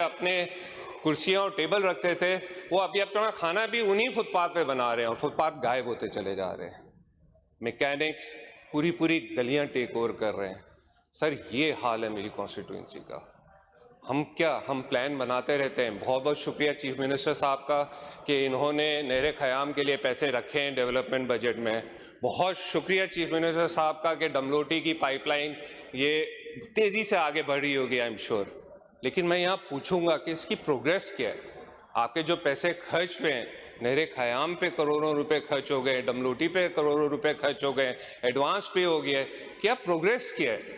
अपने कुर्सियां और टेबल रखते थे, वो अभी अपना खाना भी उन्हीं फुटपाथ पे बना रहे हैं और फुटपाथ गायब होते चले जा रहे हैं। मैकेनिक्स पूरी पूरी गलियां टेक ओवर कर रहे हैं। सर, ये हाल है मेरी कॉन्स्टिट्यूंसी का। हम प्लान बनाते रहते हैं। बहुत बहुत शुक्रिया चीफ मिनिस्टर साहब का कि इन्होंने नहर ख़याम के लिए पैसे रखे हैं डेवलपमेंट बजट में। बहुत शुक्रिया चीफ मिनिस्टर साहब का कि डमलोटी की पाइपलाइन ये तेज़ी से आगे बढ़ रही होगी, आई एम श्योर। लेकिन मैं यहाँ पूछूंगा कि इसकी प्रोग्रेस क्या है। आपके जो पैसे खर्च हुए हैं, नहर ख़याम पे करोड़ों रुपए खर्च हो गए, डमलोटी पे करोड़ों रुपए खर्च हो गए, एडवांस पे हो गया है, क्या प्रोग्रेस क्या है?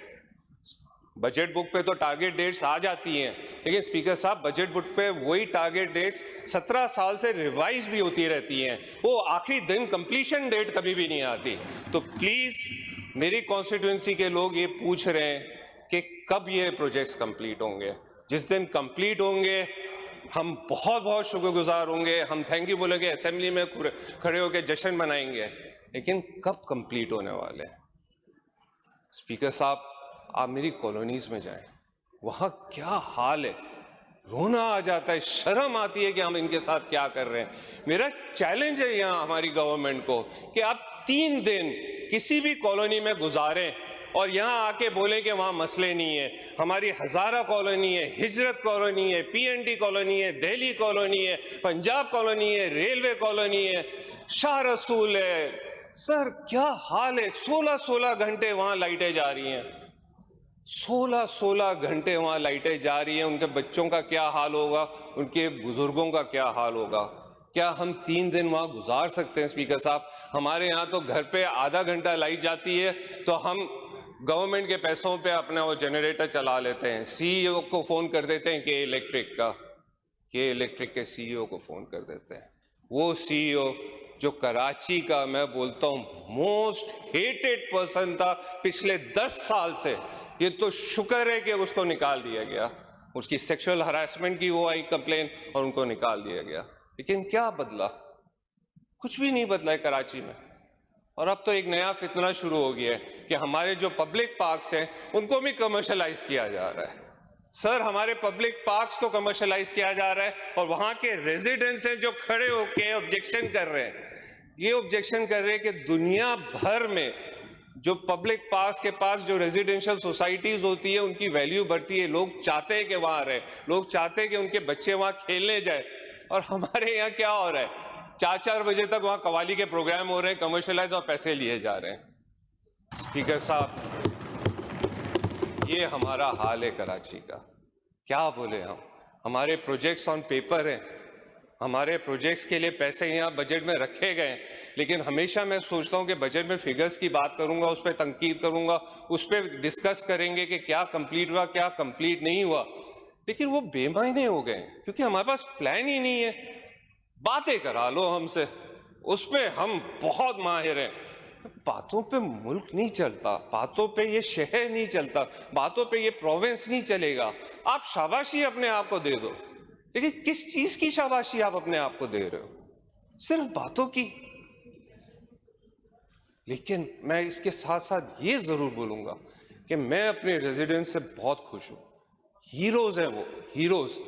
बजट बुक पे तो टारगेट डेट्स आ जाती हैं, लेकिन स्पीकर साहब बजट बुक पे वही टारगेट डेट्स 17 साल से रिवाइज भी होती रहती हैं। वो आखिरी दिन कंप्लीशन डेट कभी भी नहीं आती। तो प्लीज मेरी कॉन्स्टिट्यूंसी के लोग ये पूछ रहे हैं कि कब ये प्रोजेक्ट्स कंप्लीट होंगे। जिस दिन कंप्लीट होंगे हम बहुत बहुत शुक्रगुजार होंगे, हम थैंक यू बोलेंगे, असेंबली में खड़े होकर जश्न मनाएंगे। लेकिन कब कंप्लीट होने वाले हैं? स्पीकर साहब, आप मेरी कॉलोनीज में जाएं, वहां क्या हाल है, रोना आ जाता है, शर्म आती है कि हम इनके साथ क्या कर रहे हैं। मेरा चैलेंज है यहाँ हमारी गवर्नमेंट को कि आप 3 दिन किसी भी कॉलोनी में गुजारें और यहाँ आके बोले कि वहाँ मसले नहीं है। हमारी हजारा कॉलोनी है, हिजरत कॉलोनी है, PND कॉलोनी है, दिल्ली कॉलोनी है, पंजाब कॉलोनी है, रेलवे कॉलोनी है, शाह रसूल है। सर, क्या हाल है। 16-16 घंटे वहाँ लाइटें जा रही हैं, 16-16 घंटे वहाँ लाइटें जा रही हैं। उनके बच्चों का क्या हाल होगा, उनके बुजुर्गों का क्या हाल होगा। क्या हम 3 दिन वहाँ गुजार सकते हैं? स्पीकर साहब, हमारे यहाँ तो घर पे आधा घंटा लाइट जाती है तो हम गवर्नमेंट के पैसों पे अपना वो जनरेटर चला लेते हैं। CEO को फ़ोन कर देते हैं, के इलेक्ट्रिक के CEO को फ़ोन कर देते हैं। वो CEO जो कराची का, मैं बोलता हूँ, मोस्ट हेटेड पर्सन था पिछले 10 साल से। ये तो शुक्र है कि उसको निकाल दिया गया। उसकी सेक्सुअल हरासमेंट की वो आई कंप्लेन और उनको निकाल दिया गया। लेकिन क्या बदला? कुछ भी नहीं बदला है कराची में। और अब तो एक नया फितना शुरू हो गया है कि हमारे जो पब्लिक पार्क्स हैं उनको भी कमर्शलाइज किया जा रहा है। सर, हमारे पब्लिक पार्क्स को कमर्शलाइज किया जा रहा है और वहां के रेजिडेंट्स हैं जो खड़े होकर ऑब्जेक्शन कर रहे हैं। ये ऑब्जेक्शन कर रहे हैं कि दुनिया भर में जो पब्लिक पार्क्स के पास जो रेजिडेंशियल सोसाइटीज होती है उनकी वैल्यू बढ़ती है। लोग चाहते हैं कि वहां रहे, लोग चाहते हैं कि उनके बच्चे वहां खेलने जाए। और हमारे यहाँ क्या हो रहा है? 4-4 बजे तक वहां कवाली के प्रोग्राम हो रहे हैं, कमर्शलाइज, और पैसे लिए जा रहे हैं। स्पीकर साहब, ये हमारा हाल है कराची का। क्या बोले हम? हमारे प्रोजेक्ट्स ऑन पेपर हैं, हमारे प्रोजेक्ट्स के लिए पैसे यहाँ बजट में रखे गए, लेकिन हमेशा मैं सोचता हूँ कि बजट में फिगर्स की बात करूँगा, उस पर तनकीद करूँगा, उस पर डिस्कस करेंगे कि क्या कंप्लीट हुआ, क्या कंप्लीट नहीं हुआ। लेकिन वो बेमायने हो गए क्योंकि हमारे पास प्लान ही नहीं है। बातें करा लो हमसे, उसमें हम बहुत माहिर हैं। बातों पे मुल्क नहीं चलता, बातों पे ये शहर नहीं चलता, बातों पे ये प्रोविंस नहीं चलेगा। आप शाबाशी अपने आप को दे दो, लेकिन किस चीज की शाबाशी आप अपने आप को दे रहे हो? सिर्फ बातों की। लेकिन मैं इसके साथ साथ ये जरूर बोलूंगा कि मैं अपने रेजिडेंट्स से बहुत खुश हूं। हीरोज हैं वो, हीरोज।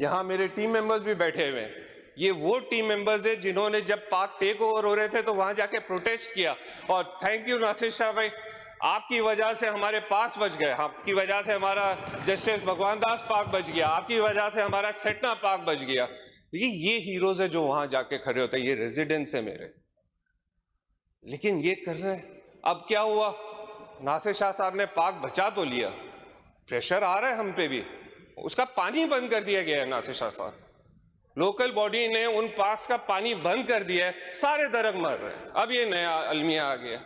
यहां मेरे टीम मेंबर्स भी बैठे हुए हैं। ये वो टीम मेंबर्स हैं जिन्होंने जब पार्क टेक ओवर हो रहे थे तो वहां जाके प्रोटेस्ट किया। और थैंक यू नासिर शाह भाई, आपकी वजह से हमारे पास बच गए, आपकी वजह से हमारा जस्टिस भगवान दास पार्क बच गया, आपकी वजह से हमारा सेटना पार्क बच गया। ये हीरोज है जो वहां जाके खड़े होते हैं, ये रेजिडेंट्स है मेरे। लेकिन ये कर रहे हैं। अब क्या हुआ? नासिर शाह साहब ने पार्क बचा तो लिया, प्रेशर आ रहा है हम पे भी, उसका पानी बंद कर दिया गया है। नासिर शाह साहब, लोकल बॉडी ने उन पार्क्स का पानी बंद कर दिया है, सारे दरख्त मर रहे हैं। अब ये नया अलमिया आ गया।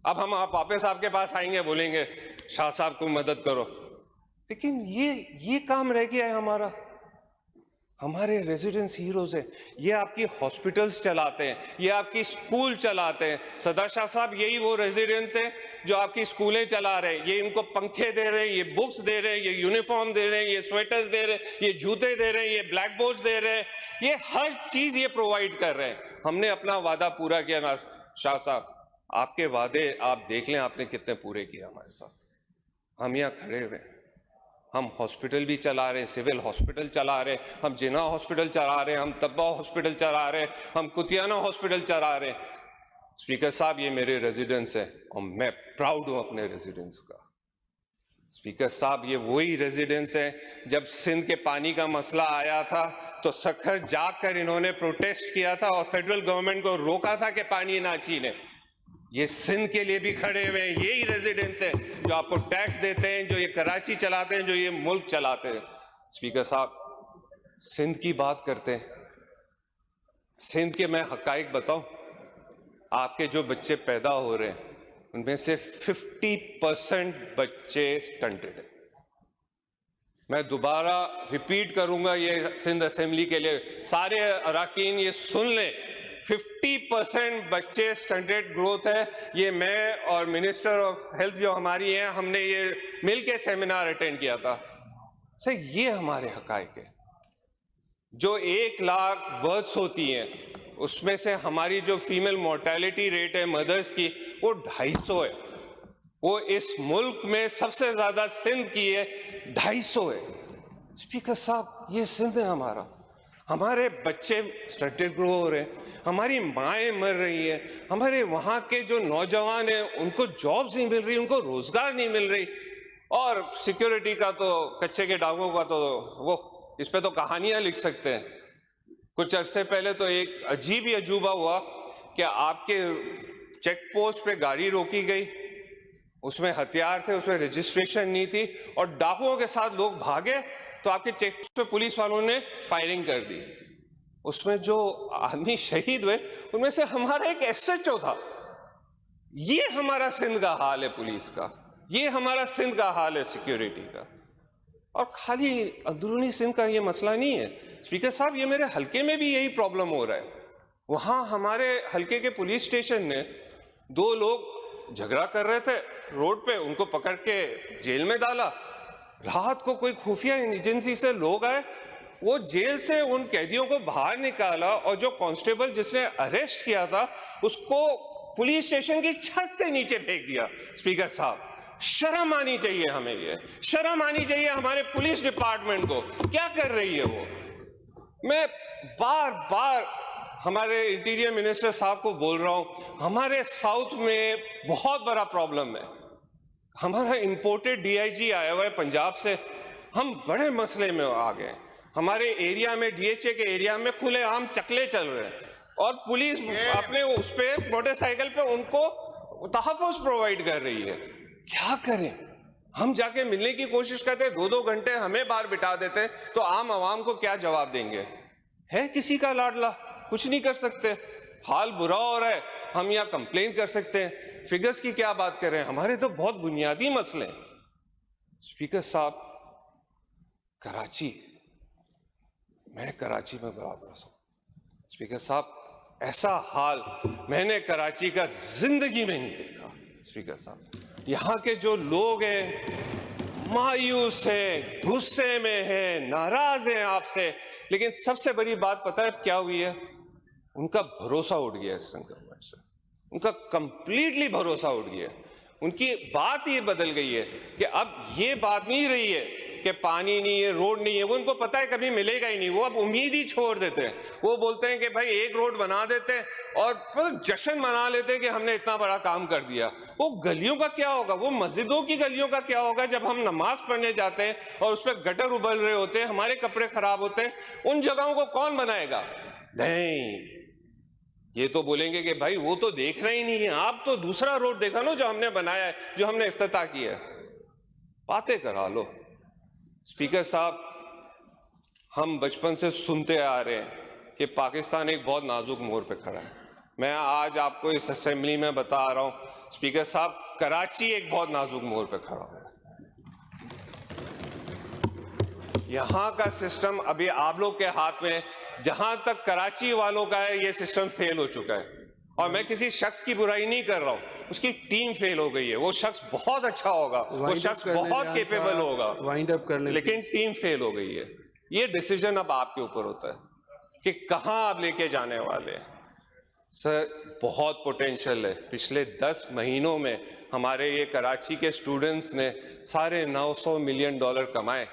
अब हम आप वापस आपके पास आएंगे, बोलेंगे शाह साहब को मदद करो। लेकिन ये काम रह गया है हमारा। हमारे रेजिडेंट्स हीरोज हैं। ये आपकी हॉस्पिटल्स चलाते हैं, ये आपकी स्कूल चलाते हैं। सदर शाह साहब, यही वो रेजिडेंट्स हैं जो आपकी स्कूलें चला रहे हैं। ये इनको पंखे दे रहे हैं, ये बुक्स दे रहे हैं, ये यूनिफॉर्म दे रहे हैं, ये स्वेटर्स दे रहे हैं, ये जूते दे रहे हैं, ये ब्लैक बोर्ड्स दे रहे हैं, ये हर चीज ये प्रोवाइड कर रहे हैं। हमने अपना वादा पूरा किया ना शाह साहब? आपके वादे आप देख लें आपने कितने पूरे किए हमारे साथ। हम यहाँ खड़े हुए हैं, हम हॉस्पिटल भी चला रहे हैं, सिविल हॉस्पिटल चला रहे हैं, हम जिना हॉस्पिटल चला रहे हैं, हम तब्बा हॉस्पिटल चला रहे हैं, हम कुतियाना हॉस्पिटल चला रहे हैं। स्पीकर साहब, ये मेरे रेजिडेंस है और मैं प्राउड हूं अपने रेजिडेंस का। स्पीकर साहब, ये वही रेजिडेंस है जब सिंध के पानी का मसला आया था तो सखर जाकर इन्होंने प्रोटेस्ट किया था और फेडरल गवर्नमेंट को रोका था कि पानी ना छीने। ये सिंध के लिए भी खड़े हुए हैं, यही रेजिडेंस है जो आपको टैक्स देते हैं, जो ये कराची चलाते हैं, जो ये मुल्क चलाते हैं। स्पीकर साहब, सिंध की बात करते हैं, सिंध के मैं हकाइक बताऊं, आपके जो बच्चे पैदा हो रहे हैं उनमें से 50% बच्चे स्टंटेड है। मैं दोबारा रिपीट करूंगा ये सिंध असेंबली के लिए, सारे अराकीन ये सुन लें, 50% बच्चे स्टंटेड ग्रोथ है। ये मैं और मिनिस्टर ऑफ हेल्थ जो हमारी हैं, हमने ये मिलके सेमिनार अटेंड किया था। सर, ये हमारे हकाइक है। जो 1 लाख बर्थ्स होती हैं उसमें से हमारी जो फीमेल मोर्टेलिटी रेट है मदर्स की, वो 250 है। वो इस मुल्क में सबसे ज्यादा सिंध की है, 250 है। स्पीकर साहब, ये सिंध है हमारा, हमारे बच्चे स्टंटेड ग्रो हो रहे हैं, हमारी माएँ मर रही है, हमारे वहाँ के जो नौजवान हैं उनको जॉब्स नहीं मिल रही, उनको रोजगार नहीं मिल रही। और सिक्योरिटी का तो, कच्चे के डांगों का तो वो, इस पे तो कहानियां लिख सकते हैं। कुछ अरसे पहले तो एक अजीब ही अजूबा हुआ कि आपके चेक पोस्ट पे गाड़ी रोकी गई, उसमें हथियार थे, उसमें रजिस्ट्रेशन नहीं थी और डाकुओं के साथ लोग भागे तो आपके चेक पोस्ट पे पुलिस वालों ने फायरिंग कर दी। उसमें जो आदमी शहीद हुए उनमें से हमारा एक SHO था। ये हमारा सिंध का हाल है पुलिस का, ये हमारा सिंध का हाल है सिक्योरिटी का। और खाली अंदरूनी सिंध का ये मसला नहीं है स्पीकर साहब, ये मेरे हलके में भी यही प्रॉब्लम हो रहा है। वहाँ हमारे हलके के पुलिस स्टेशन ने 2 लोग झगड़ा कर रहे थे रोड पे, उनको पकड़ के जेल में डाला। रात को कोई खुफिया एजेंसी से लोग आए, वो जेल से उन कैदियों को बाहर निकाला और जो कांस्टेबल जिसने अरेस्ट किया था उसको पुलिस स्टेशन की छत से नीचे फेंक दिया। स्पीकर साहब, शर्म आनी चाहिए हमें, ये शर्म आनी चाहिए हमारे पुलिस डिपार्टमेंट को। क्या कर रही है वो? मैं बार बार हमारे इंटीरियर मिनिस्टर साहब को बोल रहा हूं, हमारे साउथ में बहुत बड़ा प्रॉब्लम है। हमारा इंपोर्टेड DIG आया हुआ है पंजाब से, हम बड़े मसले में आ गए। हमारे एरिया में, DHA के एरिया में खुलेआम चकले चल रहे हैं और पुलिस अपने उस पे मोटरसाइकिल पे उनको तहफ़्फ़ुज़ प्रोवाइड कर रही है। क्या करें? हम जाके मिलने की कोशिश करते, 2-2 घंटे हमें बाहर बिठा देते, तो आम आवाम को क्या जवाब देंगे? है किसी का लाडला, कुछ नहीं कर सकते। हाल बुरा हो रहा है, हम यहाँ कंप्लेन कर सकते हैं, फिगर्स की क्या बात करें? हमारे तो बहुत बुनियादी मसले हैं। स्पीकर साहब, कराची, मैं कराची में बराबर हूं। स्पीकर साहब, ऐसा हाल मैंने कराची का जिंदगी में नहीं देखा। स्पीकर साहब, यहाँ के जो लोग हैं मायूस हैं, गुस्से में हैं, नाराज हैं आपसे, लेकिन सबसे बड़ी बात पता है क्या हुई है? उनका भरोसा उठ गया इस गवर्नमेंट से, उनका कंप्लीटली भरोसा उठ गया। उनकी बात ये बदल गई है कि अब ये बात नहीं रही है कि पानी नहीं है, रोड नहीं है, वो उनको पता है कभी मिलेगा ही नहीं, वो अब उम्मीद ही छोड़ देते हैं। वो बोलते हैं कि भाई एक रोड बना देते हैं और जश्न मना लेते हैं कि हमने इतना बड़ा काम कर दिया। वो गलियों का क्या होगा, वो मस्जिदों की गलियों का क्या होगा जब हम नमाज पढ़ने जाते हैं और उस पर गटर उबल रहे होते हैं, हमारे कपड़े खराब होते हैं, उन जगहों को कौन बनाएगा? नहीं, ये तो बोलेंगे कि भाई वो तो देख रहे ही नहीं है, आप तो दूसरा रोड देखा लो जो हमने बनाया है, जो हमने इफ्तिताह किया है, बातें करा लो। स्पीकर साहब, हम बचपन से सुनते आ रहे हैं कि पाकिस्तान एक बहुत नाजुक मोड़ पे खड़ा है। मैं आज आपको इस असेंबली में बता रहा हूं स्पीकर साहब, कराची एक बहुत नाजुक मोड़ पे खड़ा है। यहां का सिस्टम अभी आप लोग के हाथ में, जहां तक कराची वालों का है ये सिस्टम फेल हो चुका है। और मैं किसी शख्स की बुराई नहीं कर रहा हूं, उसकी टीम फेल हो गई है। वो शख्स बहुत अच्छा होगा, वो शख्स बहुत केपेबल होगा, वाइंड अप करने, लेकिन टीम फेल हो गई है। ये डिसीजन अब आपके ऊपर होता है कि कहां आप लेके जाने वाले हैं। सर, बहुत पोटेंशियल है। पिछले 10 महीनों में हमारे ये कराची के स्टूडेंट्स ने $950 मिलियन कमाए।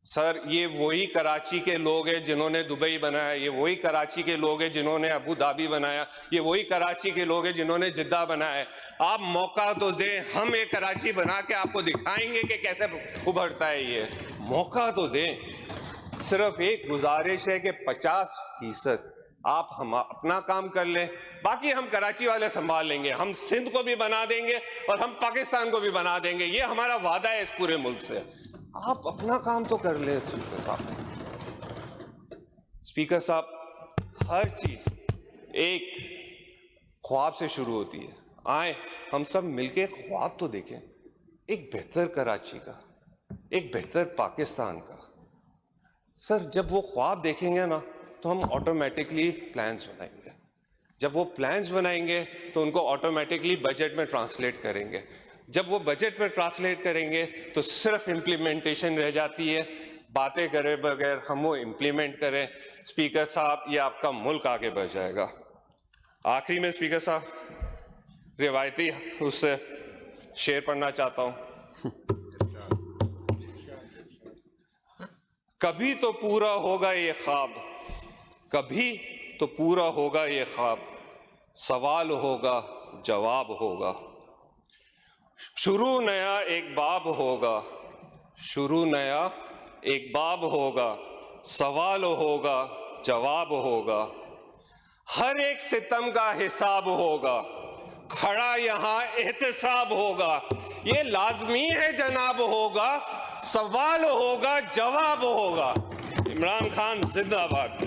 सर, ये वही कराची के लोग हैं जिन्होंने दुबई बनाया, ये वही कराची के लोग हैं जिन्होंने अबू धाबी बनाया, ये वही कराची के लोग हैं जिन्होंने जिद्दा बनाया। आप मौका तो दें, हम एक कराची बना के आपको दिखाएंगे कि कैसे उभरता है ये। मौका तो दें। सिर्फ एक गुजारिश है कि 50% आप हम अपना काम कर लें, बाकी हम कराची वाले संभाल लेंगे। हम सिंध को भी बना देंगे और हम पाकिस्तान को भी बना देंगे। ये हमारा वादा है इस पूरे मुल्क से। आप अपना काम तो कर लें स्पीकर साहब। स्पीकर साहब, हर चीज एक ख्वाब से शुरू होती है। आए हम सब मिलके ख्वाब तो देखें, एक बेहतर कराची का, एक बेहतर पाकिस्तान का। सर, जब वो ख्वाब देखेंगे ना तो हम ऑटोमेटिकली प्लान्स बनाएंगे। जब वो प्लान्स बनाएंगे तो उनको ऑटोमेटिकली बजट में ट्रांसलेट करेंगे। जब वो बजट में ट्रांसलेट करेंगे तो सिर्फ इम्प्लीमेंटेशन रह जाती है। बातें करे बगैर हम वो इम्प्लीमेंट करें, स्पीकर साहब, ये आपका मुल्क आगे बढ़ जाएगा। आखिरी में स्पीकर साहब, रिवायती उससे शेर पढ़ना चाहता हूं। कभी तो पूरा होगा ये ख्वाब, कभी तो पूरा होगा ये ख्वाब, सवाल होगा जवाब होगा, शुरू नया एक बाब होगा, शुरू नया एक बाब होगा, सवाल होगा जवाब होगा, हर एक सितम का हिसाब होगा, खड़ा यहाँ एहतसाब होगा, ये लाजमी है जनाब होगा, सवाल होगा जवाब होगा। इमरान खान जिंदाबाद।